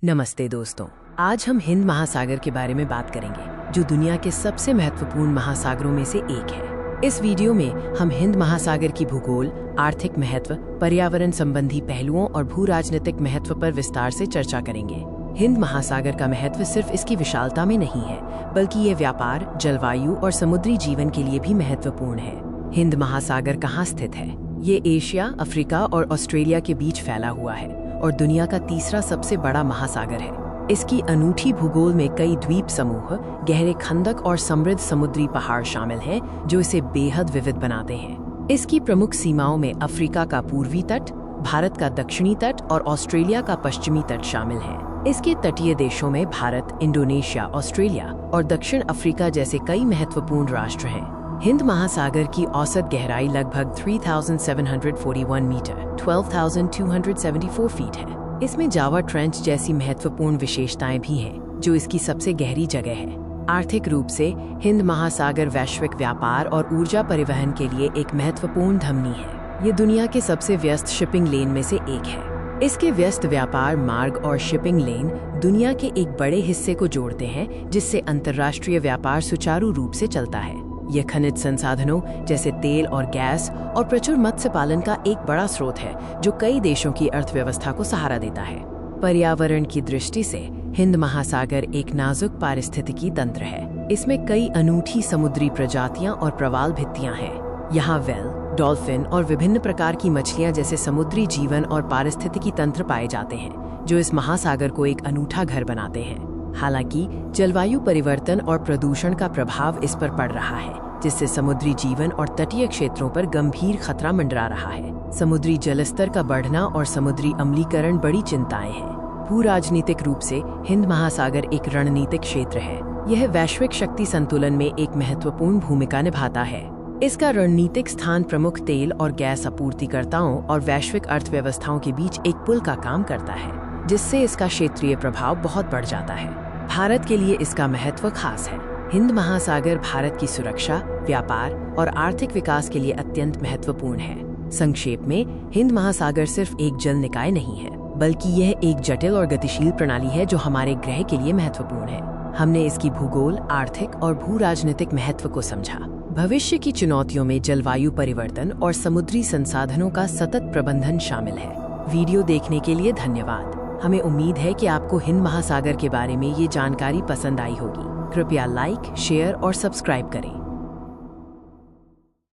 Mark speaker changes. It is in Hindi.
Speaker 1: नमस्ते दोस्तों, आज हम हिंद महासागर के बारे में बात करेंगे जो दुनिया के सबसे महत्वपूर्ण महासागरों में से एक है। इस वीडियो में हम हिंद महासागर की भूगोल, आर्थिक महत्व, पर्यावरण संबंधी पहलुओं और भू राजनीतिक महत्व पर विस्तार से चर्चा करेंगे। हिंद महासागर का महत्व सिर्फ इसकी विशालता में नहीं है, बल्कि ये व्यापार, जलवायु और समुद्री जीवन के लिए भी महत्वपूर्ण है। हिंद महासागर कहाँ स्थित है? ये एशिया, अफ्रीका और ऑस्ट्रेलिया के बीच फैला हुआ है और दुनिया का तीसरा सबसे बड़ा महासागर है। इसकी अनूठी भूगोल में कई द्वीप समूह, गहरे खंदक और समृद्ध समुद्री पहाड़ शामिल हैं, जो इसे बेहद विविध बनाते हैं। इसकी प्रमुख सीमाओं में अफ्रीका का पूर्वी तट, भारत का दक्षिणी तट और ऑस्ट्रेलिया का पश्चिमी तट शामिल हैं। इसके तटीय देशों में भारत, इंडोनेशिया, ऑस्ट्रेलिया और दक्षिण अफ्रीका जैसे कई महत्वपूर्ण राष्ट्र हैं। हिंद महासागर की औसत गहराई लगभग 3,741 मीटर 12,274 फीट है। इसमें जावा ट्रेंच जैसी महत्वपूर्ण विशेषताएं भी हैं, जो इसकी सबसे गहरी जगह है। आर्थिक रूप से हिंद महासागर वैश्विक व्यापार और ऊर्जा परिवहन के लिए एक महत्वपूर्ण धमनी है। ये दुनिया के सबसे व्यस्त शिपिंग लेन में से एक है। इसके व्यस्त व्यापार मार्ग और शिपिंग लेन दुनिया के एक बड़े हिस्से को जोड़ते हैं, जिससे अंतर्राष्ट्रीय व्यापार सुचारू रूप से चलता है। यह खनिज संसाधनों जैसे तेल और गैस और प्रचुर मत्स्य पालन का एक बड़ा स्रोत है, जो कई देशों की अर्थव्यवस्था को सहारा देता है। पर्यावरण की दृष्टि से हिंद महासागर एक नाजुक पारिस्थितिकी तंत्र है। इसमें कई अनूठी समुद्री प्रजातियां और प्रवाल भित्तियां हैं। यहाँ व्हेल, डॉल्फिन और विभिन्न प्रकार की मछलियां जैसे समुद्री जीवन और पारिस्थितिकी तंत्र पाए जाते हैं, जो इस महासागर को एक अनूठा घर बनाते हैं। हालांकि जलवायु परिवर्तन और प्रदूषण का प्रभाव इस पर पड़ रहा है, जिससे समुद्री जीवन और तटीय क्षेत्रों पर गंभीर खतरा मंडरा रहा है। समुद्री जलस्तर का बढ़ना और समुद्री अम्लीकरण बड़ी चिंताएं हैं। भू राजनीतिक रूप से हिंद महासागर एक रणनीतिक क्षेत्र है। यह वैश्विक शक्ति संतुलन में एक महत्वपूर्ण भूमिका निभाता है। इसका रणनीतिक स्थान प्रमुख तेल और गैस आपूर्तिकर्ताओं और वैश्विक अर्थव्यवस्थाओं के बीच एक पुल का काम करता है, जिससे इसका क्षेत्रीय प्रभाव बहुत बढ़ जाता है। भारत के लिए इसका महत्व खास है। हिंद महासागर भारत की सुरक्षा, व्यापार और आर्थिक विकास के लिए अत्यंत महत्वपूर्ण है। संक्षेप में, हिंद महासागर सिर्फ एक जल निकाय नहीं है, बल्कि यह एक जटिल और गतिशील प्रणाली है जो हमारे ग्रह के लिए महत्वपूर्ण है। हमने इसकी भूगोल, आर्थिक और भू राजनीतिक महत्व को समझा। भविष्य की चुनौतियों में जलवायु परिवर्तन और समुद्री संसाधनों का सतत प्रबंधन शामिल है। वीडियो देखने के लिए धन्यवाद। हमें उम्मीद है कि आपको हिंद महासागर के बारे में ये जानकारी पसंद आई होगी। कृपया लाइक, शेयर और सब्सक्राइब करें।